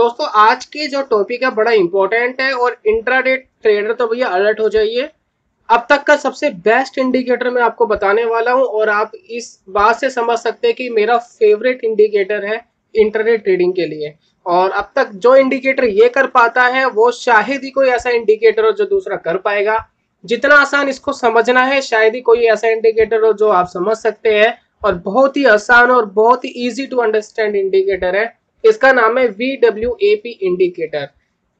दोस्तों आज के जो टॉपिक है बड़ा इंपॉर्टेंट है और इंट्राडे ट्रेडर तो भैया अलर्ट हो जाइए। अब तक का सबसे बेस्ट इंडिकेटर मैं आपको बताने वाला हूं और आप इस बात से समझ सकते हैं कि मेरा फेवरेट इंडिकेटर है इंट्राडे ट्रेडिंग के लिए। और अब तक जो इंडिकेटर ये कर पाता है वो शायद ही कोई ऐसा इंडिकेटर हो जो दूसरा कर पाएगा। जितना आसान इसको समझना है शायद ही कोई ऐसा इंडिकेटर हो जो आप समझ सकते हैं। और बहुत ही आसान और बहुत ही इजी टू अंडरस्टैंड इंडिकेटर है। इसका नाम है VWAP इंडिकेटर।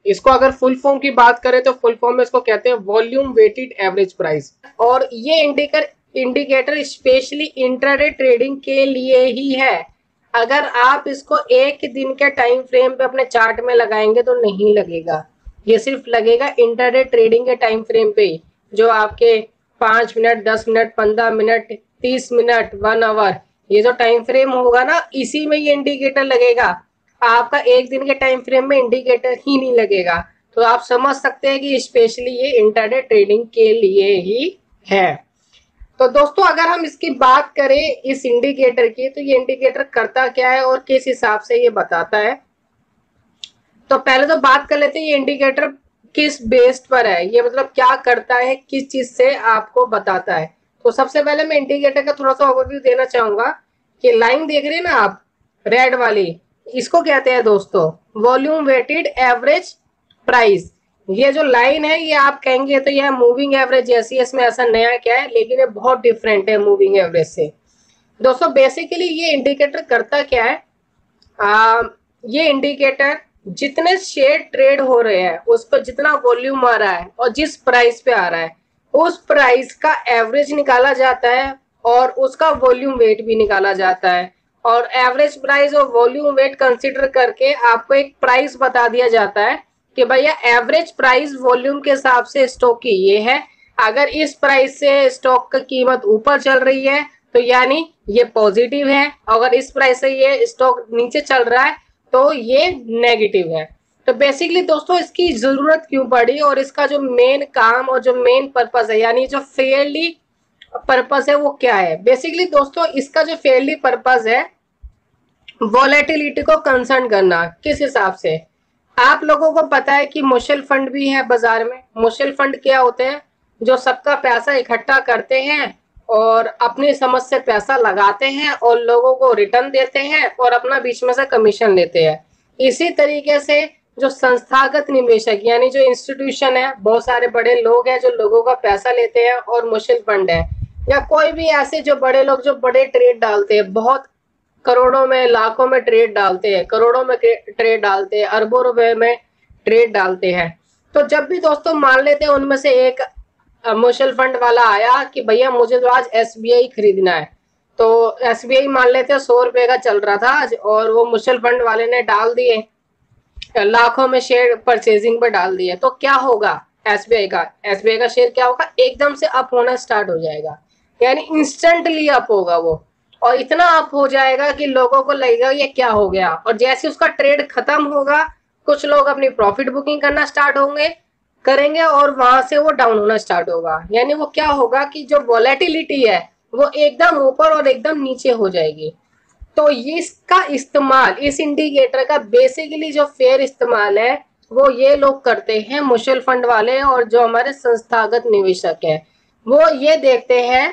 इसको अगर फुल फॉर्म की बात करें तो फुल फॉर्म में इसको कहते हैं वॉल्यूम वेटेड एवरेज प्राइस। और ये इंडिकेटर स्पेशली इंट्राडे ट्रेडिंग के लिए ही है। अगर आप इसको एक दिन के टाइम फ्रेम पे अपने चार्ट में लगाएंगे तो नहीं लगेगा। ये सिर्फ लगेगा इंट्राडे ट्रेडिंग के टाइम फ्रेम पे, जो आपके 5 minute, 10 minute, 15 minute, 30 minute, 1 hour, ये जो टाइम फ्रेम होगा ना, इसी में ये इंडिकेटर लगेगा। आपका एक दिन के टाइम फ्रेम में इंडिकेटर ही नहीं लगेगा। तो आप समझ सकते हैं कि स्पेशली ये इंट्राडे ट्रेडिंग के लिए ही है। तो दोस्तों अगर हम इसकी बात करें इस इंडिकेटर की, तो ये इंडिकेटर करता क्या है और किस हिसाब से ये बताता है। तो पहले तो बात कर लेते हैं ये इंडिकेटर किस बेस्ड पर है, ये मतलब क्या करता है, किस चीज से आपको बताता है। तो सबसे पहले मैं इंडिकेटर का थोड़ा सा ओवरव्यू देना चाहूंगा कि लाइन देख रहे हैं ना आप, रेड वाली, इसको कहते हैं दोस्तों वॉल्यूम वेटेड एवरेज प्राइस। ये जो लाइन है ये आप कहेंगे तो यह मूविंग एवरेज जैसी है, इसमें ऐसा नया क्या है, लेकिन ये बहुत डिफरेंट है मूविंग एवरेज से। दोस्तों बेसिकली ये इंडिकेटर करता क्या है, ये इंडिकेटर जितने शेयर ट्रेड हो रहे हैं उस पर जितना वॉल्यूम आ रहा है और जिस प्राइस पे आ रहा है उस प्राइस का एवरेज निकाला जाता है और उसका वॉल्यूम वेट भी निकाला जाता है। और एवरेज प्राइस और वॉल्यूम वेट कंसीडर करके आपको एक प्राइस बता दिया जाता है कि भैया एवरेज प्राइस वॉल्यूम के हिसाब से स्टॉक की ये है। अगर इस प्राइस से स्टॉक की कीमत ऊपर चल रही है तो यानी ये पॉजिटिव है, अगर इस प्राइस से ये स्टॉक नीचे चल रहा है तो ये नेगेटिव है। तो बेसिकली दोस्तों इसकी जरूरत क्यों पड़ी और इसका जो मेन काम और जो मेन पर्पस है, यानी जो फेयरली पर्पस है, वो क्या है। बेसिकली दोस्तों इसका जो फेयरली पर्पस है वॉलेटिलिटी को कंसर्न करना। किस हिसाब से, आप लोगों को पता है कि म्यूचुअल फंड भी है बाजार में। म्यूचुअल फंड क्या होते हैं, जो सबका पैसा इकट्ठा करते हैं और अपनी समझ से पैसा लगाते हैं और लोगों को रिटर्न देते हैं और अपना बीच में से कमीशन लेते हैं। इसी तरीके से जो संस्थागत निवेशक यानी जो इंस्टीट्यूशन है, बहुत सारे बड़े लोग हैं जो लोगों का पैसा लेते हैं, और म्यूचुअल फंड है या कोई भी ऐसे जो बड़े लोग जो बड़े ट्रेड डालते हैं, बहुत करोड़ों में लाखों में ट्रेड डालते हैं, करोड़ों में ट्रेड डालते हैं, अरबों रुपए में ट्रेड डालते हैं। तो जब भी दोस्तों मान लेते हैं उनमें से एक म्यूचुअल फंड वाला आया कि भैया मुझे तो आज SBI खरीदना है, तो SBI मान लेते हैं 100 रुपए का चल रहा था आज, और वो म्यूचुअल फंड वाले ने डाल दिए लाखों में शेयर परचेजिंग पर डाल दिए, तो क्या होगा SBI का शेयर क्या होगा, एकदम से अप होना स्टार्ट हो जाएगा। यानी इंस्टेंटली अप होगा वो, और इतना अप हो जाएगा कि लोगों को लगेगा ये क्या हो गया। और जैसे उसका ट्रेड खत्म होगा कुछ लोग अपनी प्रॉफिट बुकिंग करना स्टार्ट करेंगे और वहां से वो डाउन होना स्टार्ट होगा। यानी वो क्या होगा कि जो वॉलेटिलिटी है वो एकदम ऊपर और एकदम नीचे हो जाएगी। तो ये इसका इस्तेमाल, इस इंडिकेटर का बेसिकली जो फेयर इस्तेमाल है वो ये लोग करते हैं, म्यूचुअल फंड वाले और जो हमारे संस्थागत निवेशक है, वो ये देखते हैं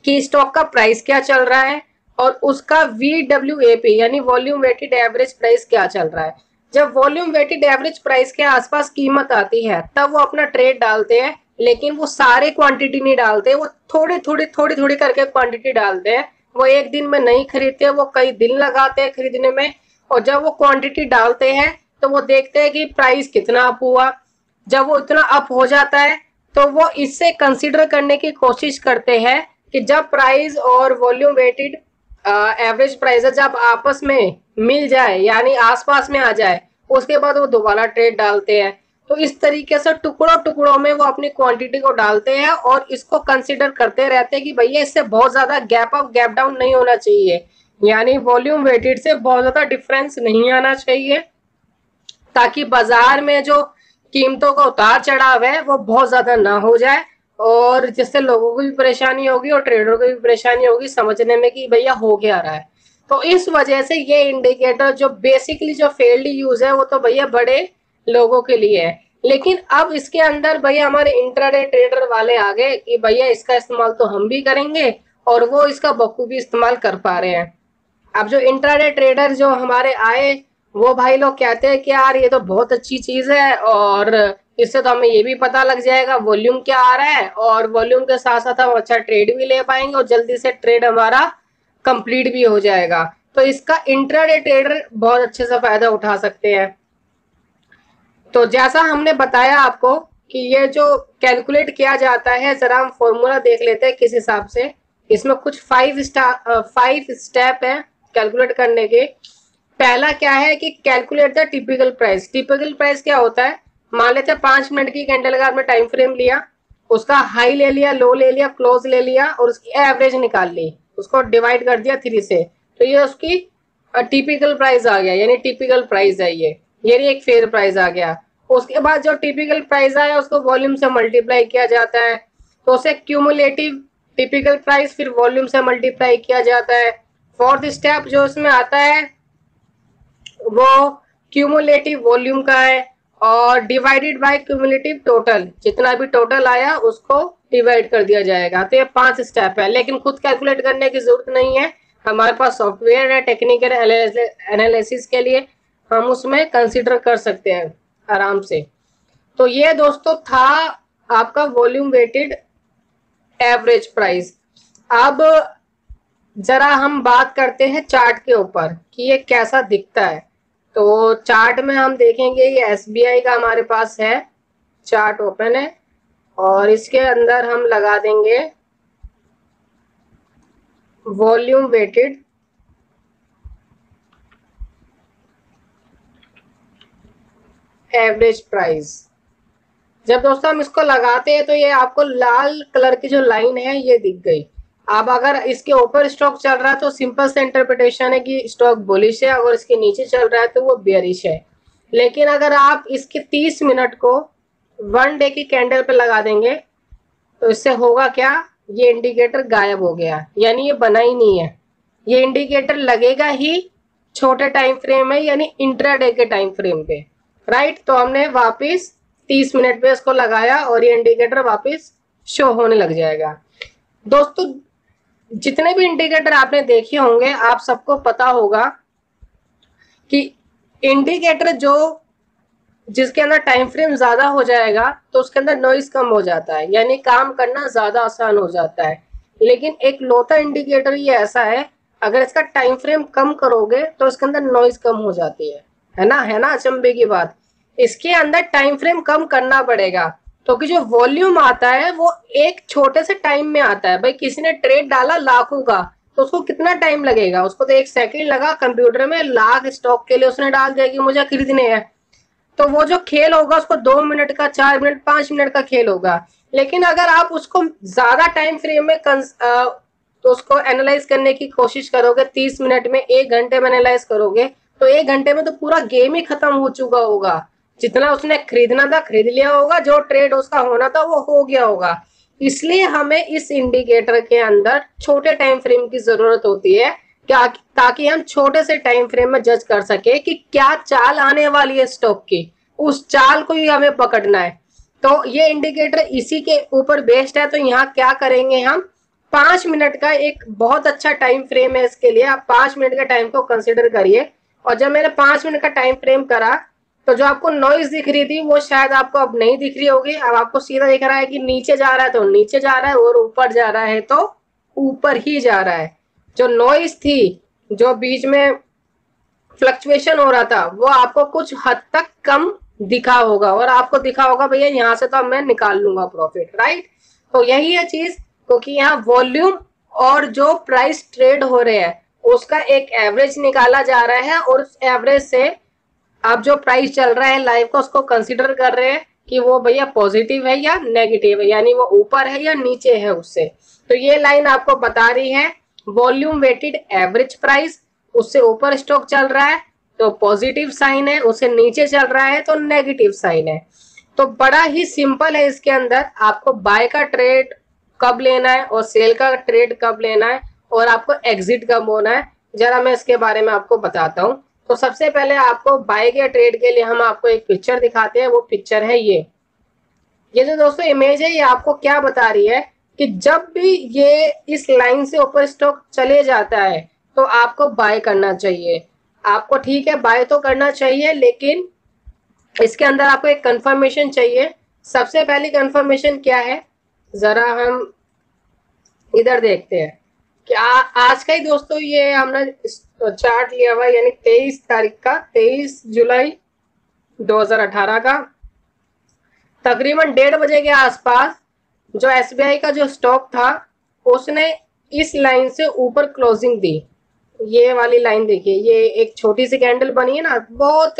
कि स्टॉक का प्राइस क्या चल रहा है और उसका VWAP यानी वॉल्यूम वेटेड एवरेज प्राइस क्या चल रहा है। जब वॉल्यूम वेटेड एवरेज प्राइस के आसपास कीमत आती है तब वो अपना ट्रेड डालते हैं, लेकिन वो सारे क्वांटिटी नहीं डालते, वो थोड़ी थोड़ी करके क्वांटिटी डालते हैं। वो एक दिन में नहीं खरीदते, वो कई दिन लगाते हैं खरीदने में। और जब वो क्वांटिटी डालते हैं तो वो देखते हैं कि प्राइस कितना अप हुआ। जब वो इतना अप हो जाता है तो वो इससे कंसिडर करने की कोशिश करते हैं कि जब प्राइस और वॉल्यूम वेटेड एवरेज प्राइस जब आपस में मिल जाए यानी आसपास में आ जाए, उसके बाद वो दोबारा ट्रेड डालते हैं। तो इस तरीके से टुकड़ों में वो अपनी क्वांटिटी को डालते हैं और इसको कंसीडर करते रहते हैं कि भैया इससे बहुत ज्यादा गैप अप गैप डाउन नहीं होना चाहिए, यानी वॉल्यूम वेटेड से बहुत ज्यादा डिफरेंस नहीं आना चाहिए, ताकि बाजार में जो कीमतों का उतार चढ़ाव है वो बहुत ज्यादा ना हो जाए और जिससे लोगों को भी परेशानी होगी और ट्रेडरों को भी परेशानी होगी समझने में कि भैया हो क्या रहा है। तो इस वजह से ये इंडिकेटर जो बेसिकली जो फील्ड यूज है वो तो भैया बड़े लोगों के लिए है, लेकिन अब इसके अंदर भैया हमारे इंट्राडे ट्रेडर वाले आ गए कि भैया इसका इस्तेमाल तो हम भी करेंगे, और वो इसका बखूबी इस्तेमाल कर पा रहे हैं। अब जो इंट्राडे ट्रेडर जो हमारे आए, वो भाई लोग कहते हैं कि यार ये तो बहुत अच्छी चीज है, और इससे तो हमें ये भी पता लग जाएगा वॉल्यूम क्या आ रहा है, और वॉल्यूम के साथ साथ हम अच्छा ट्रेड भी ले पाएंगे और जल्दी से ट्रेड हमारा कंप्लीट भी हो जाएगा। तो इसका इंट्राडे ट्रेडर बहुत अच्छे से फायदा उठा सकते हैं। तो जैसा हमने बताया आपको कि ये जो कैलकुलेट किया जाता है, जरा हम फॉर्मूला देख लेते हैं किस हिसाब से। इसमें कुछ 5 स्टेप है कैलकुलेट करने के। पहला क्या है कि calculate the typical price. Typical price क्या होता है, मान लेते हैं 5 मिनट की कैंडल का आपने टाइम फ्रेम लिया, उसका हाई ले लिया, लो ले लिया, क्लोज ले लिया, और उसकी एवरेज निकाल ली, उसको डिवाइड कर दिया 3 से, तो ये उसकी टिपिकल प्राइस आ गया, यानी टिपिकल प्राइस है ये एक फेयर प्राइस आ गया। उसके बाद जो टिपिकल प्राइस आया उसको वॉल्यूम से मल्टीप्लाई किया जाता है, तो उसे क्यूमुलेटिव टिपिकल प्राइस फिर वॉल्यूम से मल्टीप्लाई किया जाता है। फोर्थ स्टेप जो उसमें आता है वो क्यूमुलेटिव वॉल्यूम का है, और डिवाइडेड बाय क्यूमुलेटिव टोटल, जितना भी टोटल आया उसको डिवाइड कर दिया जाएगा। तो ये 5 स्टेप है, लेकिन खुद कैलकुलेट करने की जरूरत नहीं है, हमारे पास सॉफ्टवेयर है टेक्निकल एनालिसिस के लिए, हम उसमें कंसीडर कर सकते हैं आराम से। तो ये दोस्तों था आपका वॉल्यूम वेटेड एवरेज प्राइस। अब जरा हम बात करते हैं चार्ट के ऊपर कि ये कैसा दिखता है। तो चार्ट में हम देखेंगे ये एसबीआई का हमारे पास है, चार्ट ओपन है, और इसके अंदर हम लगा देंगे वॉल्यूम वेटेड एवरेज प्राइस। जब दोस्तों हम इसको लगाते हैं तो ये आपको लाल कलर की जो लाइन है ये दिख गई। अब अगर इसके ऊपर स्टॉक चल रहा है तो सिंपल से इंटरप्रिटेशन है कि स्टॉक बुलिश है, अगर इसके नीचे चल रहा है तो वो बेयरिश है। लेकिन अगर आप इसके 30 मिनट को 1 डे की कैंडल पे लगा देंगे तो इससे होगा क्या, ये इंडिकेटर गायब हो गया, यानी ये बना ही नहीं है। ये इंडिकेटर लगेगा ही छोटे टाइम फ्रेम में, यानी इंट्राडे के टाइम फ्रेम पे, राइट। तो हमने वापस 30 मिनट पे इसको लगाया और ये इंडिकेटर वापस शो होने लग जाएगा। दोस्तों जितने भी इंडिकेटर आपने देखे होंगे आप सबको पता होगा कि इंडिकेटर जो जिसके अंदर टाइम फ्रेम ज्यादा हो जाएगा तो उसके अंदर नॉइज कम हो जाता है, यानी काम करना ज्यादा आसान हो जाता है। लेकिन एक लोता इंडिकेटर ये ऐसा है, अगर इसका टाइम फ्रेम कम करोगे तो इसके अंदर नॉइज कम हो जाती है ना अचंभे की बात। इसके अंदर टाइम फ्रेम कम करना पड़ेगा, क्योंकि तो जो वॉल्यूम आता है वो एक छोटे से टाइम में आता है। भाई किसी ने ट्रेड डाला लाखों का, तो उसको कितना टाइम लगेगा, उसको तो 1 सेकंड लगा, कंप्यूटर में लाख स्टॉक के लिए उसने डाल दिया कि मुझे खरीदने हैं, तो वो जो खेल होगा उसको 2 मिनट का, 4 मिनट, 5 मिनट का खेल होगा। लेकिन अगर आप उसको ज्यादा टाइम फ्रेम में तो उसको एनालाइज करने की कोशिश करोगे, 30 मिनट में, 1 घंटे में एनालाइज करोगे, तो 1 घंटे में तो पूरा गेम ही खत्म हो चुका होगा। जितना उसने खरीदना था खरीद लिया होगा, जो ट्रेड उसका होना था वो हो गया होगा। इसलिए हमें इस इंडिकेटर के अंदर छोटे टाइम फ्रेम की जरूरत होती है, क्या, ताकि हम छोटे से टाइम फ्रेम में जज कर सके कि क्या चाल आने वाली है स्टॉक की, उस चाल को ही हमें पकड़ना है। तो ये इंडिकेटर इसी के ऊपर बेस्ड है। तो यहाँ क्या करेंगे हम, 5 मिनट का एक बहुत अच्छा टाइम फ्रेम है इसके लिए, आप 5 मिनट के टाइम को कंसिडर करिए। और जब मैंने 5 मिनट का टाइम फ्रेम करा तो जो आपको नॉइज दिख रही थी वो शायद आपको अब नहीं दिख रही होगी। अब आपको सीधा दिख रहा है कि नीचे जा रहा है तो नीचे जा रहा है, और ऊपर जा रहा है तो ऊपर ही जा रहा है। जो नॉइज थी, जो बीच में फ्लक्चुएशन हो रहा था, वो आपको कुछ हद तक कम दिखा होगा, और आपको दिखा होगा भैया यहाँ से तो अब मैं निकाल लूंगा प्रॉफिट, राइट। तो यही है चीज, क्योंकि यहाँ वॉल्यूम और जो प्राइस ट्रेड हो रहे हैं उसका एक एवरेज निकाला जा रहा है, और उस एवरेज से आप जो प्राइस चल रहा है लाइव का उसको कंसीडर कर रहे हैं कि वो भैया पॉजिटिव है या नेगेटिव है, यानी वो ऊपर है या नीचे है उससे। तो ये लाइन आपको बता रही है वॉल्यूम वेटेड एवरेज प्राइस, उससे ऊपर स्टॉक चल रहा है तो पॉजिटिव साइन है, उससे नीचे चल रहा है तो नेगेटिव साइन है। तो बड़ा ही सिंपल है, इसके अंदर आपको बाय का ट्रेड कब लेना है और सेल का ट्रेड कब लेना है, और आपको एग्जिट कब होना है, जरा मैं इसके बारे में आपको बताता हूँ। तो सबसे पहले आपको बाय के ट्रेड के लिए हम आपको एक पिक्चर दिखाते हैं। वो पिक्चर है ये जो दोस्तों इमेज है, ये आपको क्या बता रही है कि जब भी ये इस लाइन से ऊपर स्टॉक चले जाता है तो आपको बाय करना चाहिए। आपको ठीक है बाय तो करना चाहिए, लेकिन इसके अंदर आपको एक कंफर्मेशन चाहिए। सबसे पहली कंफर्मेशन क्या है, जरा हम इधर देखते हैं कि आज का ही दोस्तों ये हमने चार्ट लिया हुआ, यानी 23 तारीख का, 23 जुलाई 2018 का, तकरीबन 1:30 बजे के आसपास जो एसबीआई का जो स्टॉक था उसने इस लाइन से ऊपर क्लोजिंग दी। ये वाली लाइन देखिए, ये एक छोटी सी कैंडल बनी है ना, बहुत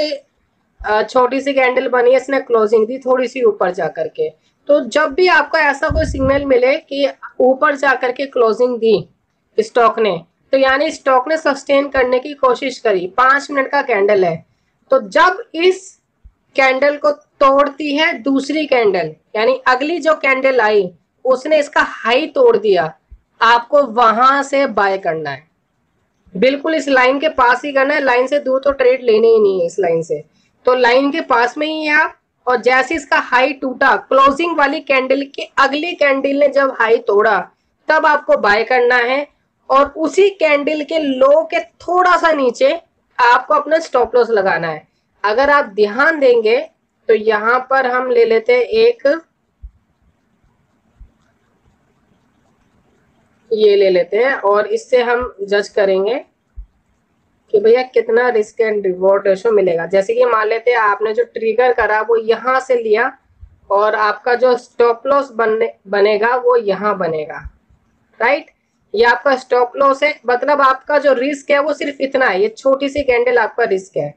छोटी सी कैंडल बनी है, इसने क्लोजिंग दी थोड़ी सी ऊपर जाकर के। तो जब भी आपको ऐसा कोई सिग्नल मिले कि ऊपर जाकर के क्लोजिंग दी स्टॉक ने, तो यानी स्टॉक ने सस्टेन करने की कोशिश करी। 5 मिनट का कैंडल है, तो जब इस कैंडल को तोड़ती है दूसरी कैंडल, यानी अगली जो कैंडल आई उसने इसका हाई तोड़ दिया, आपको वहां से बाय करना है। बिल्कुल इस लाइन के पास ही करना है, लाइन से दूर तो ट्रेड लेने ही नहीं है इस लाइन से। तो लाइन के पास में ही है आप, और जैसे इसका हाई टूटा, क्लोजिंग वाली कैंडल की अगली कैंडल ने जब हाई तोड़ा, तब आपको बाय करना है। और उसी कैंडल के लो के थोड़ा सा नीचे आपको अपना स्टॉप लॉस लगाना है। अगर आप ध्यान देंगे तो यहां पर हम ले लेते हैं एक, ये ले लेते हैं, और इससे हम जज करेंगे कि भैया कितना रिस्क एंड रिवॉर्ड रेशो मिलेगा। जैसे कि मान लेते हैं आपने जो ट्रिगर करा वो यहां से लिया, और आपका जो स्टॉप लॉस बनेगा वो यहां बनेगा, राइट। ये आपका स्टॉप लॉस है, मतलब आपका जो रिस्क है वो सिर्फ इतना है, ये छोटी सी कैंडल आपका रिस्क है।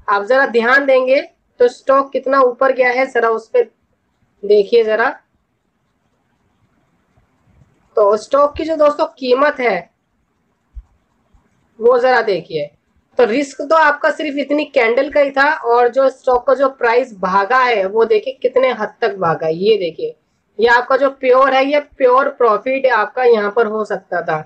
आप जरा ध्यान देंगे तो स्टॉक कितना ऊपर गया है, जरा उस पर देखिए जरा। तो स्टॉक की जो दोस्तों कीमत है वो जरा देखिए। तो रिस्क तो आपका सिर्फ इतनी कैंडल का ही था, और जो स्टॉक का जो प्राइस भागा है वो देखिए कितने हद तक भागा। ये देखिए, ये आपका जो प्योर है, ये प्योर प्रॉफिट आपका यहाँ पर हो सकता था।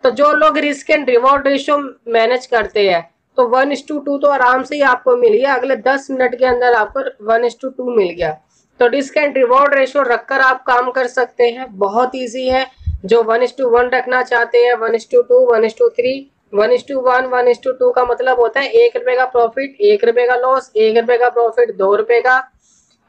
तो जो लोग risk and reward ratio manage करते हैं तो 1:2 तो आराम से ही आपको मिल गया, अगले 10 मिनट के अंदर आपको 1:2 मिल गया। तो रिस्क एंड रिवॉर्ड रेशियो रखकर आप काम कर सकते हैं, बहुत ईजी है। जो 1:1 रखना चाहते हैं, 1:2, 1:3, 1:1, 1:2 का मतलब होता है 1 रुपए का प्रॉफिट, 1 रुपए का लॉस, 1 रुपए का प्रॉफिट, 2 रुपए का,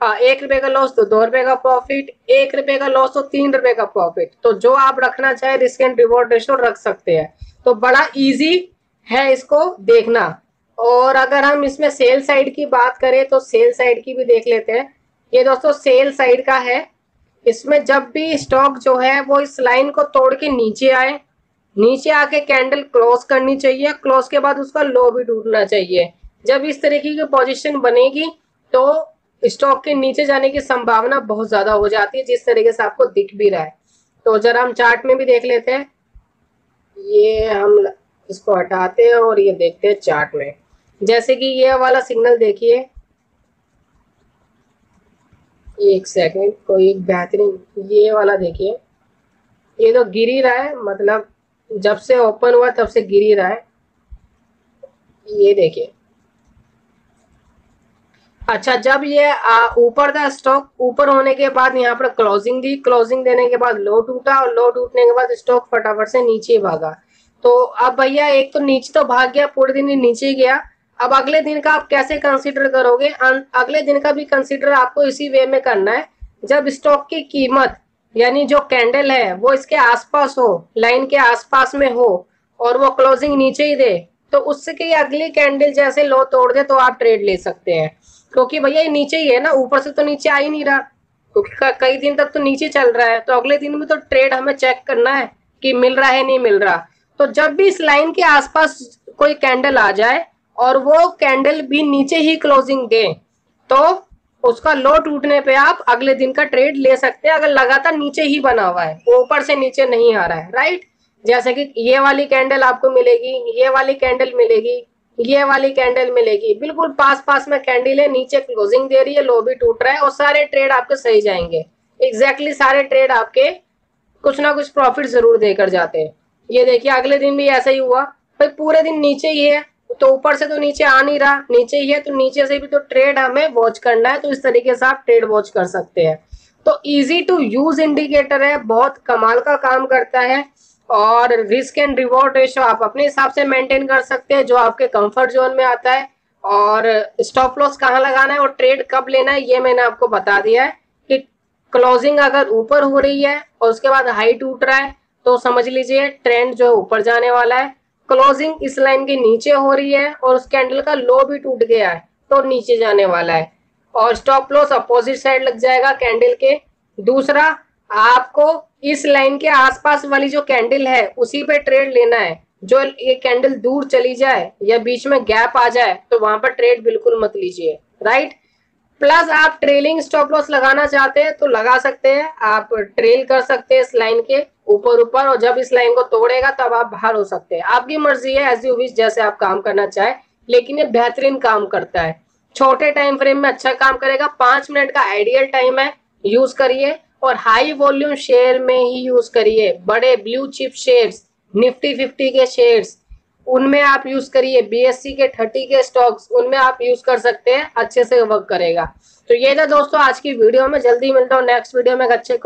1 रुपए का लॉस तो 2 रुपए का प्रॉफिट, 1 रुपए का लॉस तो 3 रुपए का प्रॉफिट। तो जो आप रखना चाहे रिस्क एंड रिवॉर्ड रेशियो रख सकते हैं। तो बड़ा इजी है इसको देखना। और अगर हम इसमें सेल साइड की बात करें तो सेल साइड की भी देख लेते हैं। ये दोस्तों सेल साइड का है। इसमें जब भी स्टॉक जो है वो इस लाइन को तोड़ के नीचे आए, नीचे आके कैंडल क्लोज करनी चाहिए, क्लोज के बाद उसका लो भी टूटना चाहिए। जब इस तरीके की पोजीशन बनेगी तो स्टॉक के नीचे जाने की संभावना बहुत ज्यादा हो जाती है, जिस तरीके से आपको दिख भी रहा है। तो जरा हम चार्ट में भी देख लेते हैं। ये हम इसको हटाते हैं और ये देखते हैं चार्ट में। जैसे कि ये वाला सिग्नल देखिए, एक सेकंड, कोई बेहतरीन, ये वाला देखिए, ये तो गिर ही रहा है, मतलब जब से ओपन हुआ तब से गिर ही रहा है। ये देखिए, अच्छा जब ये ऊपर था स्टॉक, ऊपर होने के बाद यहाँ पर क्लोजिंग दी, क्लोजिंग देने के बाद लो टूटा, और लो टूटने के बाद स्टॉक फटाफट से नीचे भागा। तो अब भैया एक तो नीचे तो भाग गया, पूरे दिन ही नीचे गया। अब अगले दिन का आप कैसे कंसीडर करोगे? अगले दिन का भी कंसीडर आपको इसी वे में करना है, जब स्टॉक की कीमत यानी जो कैंडल है वो इसके आसपास हो, लाइन के आसपास में हो, और वो क्लोजिंग नीचे ही दे, तो उससे की अगली कैंडल जैसे लो तोड़ दे तो आप ट्रेड ले सकते हैं। क्योंकि भैया ये नीचे ही है ना, ऊपर से तो नीचे आ ही नहीं रहा, क्योंकि कई दिन तक तो नीचे चल रहा है। तो अगले दिन में तो ट्रेड हमें चेक करना है कि मिल रहा है नहीं मिल रहा। तो जब भी इस लाइन के आसपास कोई कैंडल आ जाए और वो कैंडल भी नीचे ही क्लोजिंग दे, तो उसका लो टूटने पे आप अगले दिन का ट्रेड ले सकते हैं, अगर लगातार नीचे ही बना हुआ है, ऊपर से नीचे नहीं आ रहा है, राइट। जैसे कि ये वाली कैंडल आपको मिलेगी, ये वाली कैंडल मिलेगी, ये वाली कैंडल मिलेगी, बिल्कुल पास पास में कैंडल है, नीचे क्लोजिंग दे रही है, लो भी टूट रहा है, और सारे ट्रेड आपके सही जाएंगे। एग्जैक्टली सारे ट्रेड आपके कुछ ना कुछ प्रॉफिट जरूर देकर जाते हैं। ये देखिए अगले दिन भी ऐसा ही हुआ, भाई पूरे दिन नीचे ही है तो ऊपर से तो नीचे आ नहीं रहा, नीचे ही है तो नीचे से भी तो ट्रेड हमें वॉच करना है, तो इस तरीके से आप ट्रेड वॉच कर सकते हैं। तो इजी टू यूज इंडिकेटर है, बहुत कमाल का काम करता है। और रिस्क एंड रिवॉर्ड रेशियो आप अपने हिसाब से मेंटेन कर सकते हैं जो आपके कंफर्ट जोन में आता है। और स्टॉप लॉस कहाँ लगाना है और ट्रेड कब लेना है ये मैंने आपको बता दिया है कि क्लोजिंग अगर ऊपर हो रही है और उसके बाद हाई टूट रहा है तो समझ लीजिए ट्रेंड जो है ऊपर जाने वाला है। क्लोजिंग इस लाइन के नीचे हो रही है और उस कैंडल का लो भी टूट गया है तो नीचे जाने वाला है और स्टॉप लॉस अपोजिट साइड लग जाएगा कैंडल के। दूसरा, आपको इस लाइन के आसपास वाली जो कैंडल है उसी पे ट्रेड लेना है। जो ये कैंडल दूर चली जाए या बीच में गैप आ जाए तो वहां पर ट्रेड बिल्कुल मत लीजिए, राइट। प्लस आप ट्रेलिंग स्टॉप लॉस लगाना चाहते हैं तो लगा सकते हैं, आप ट्रेल कर सकते हैं इस लाइन के ऊपर ऊपर, और जब इस लाइन को तोड़ेगा तब आप बाहर हो सकते हैं। आपकी मर्जी है, एज यू विश, जैसे आप काम करना चाहे, लेकिन ये बेहतरीन काम करता है। छोटे टाइम फ्रेम में अच्छा काम करेगा, 5 मिनट का आइडियल टाइम है, यूज करिए। और हाई वॉल्यूम शेयर में ही यूज करिए, बड़े ब्लू चिप शेयर्स, निफ्टी 50 के शेयर्स, उनमें आप यूज करिए। बीएससी के 30 के स्टॉक्स, उनमें आप यूज कर सकते हैं, अच्छे से वर्क करेगा। तो ये था दोस्तों आज की वीडियो में, जल्दी मिलता हूँ नेक्स्ट वीडियो में एक अच्छे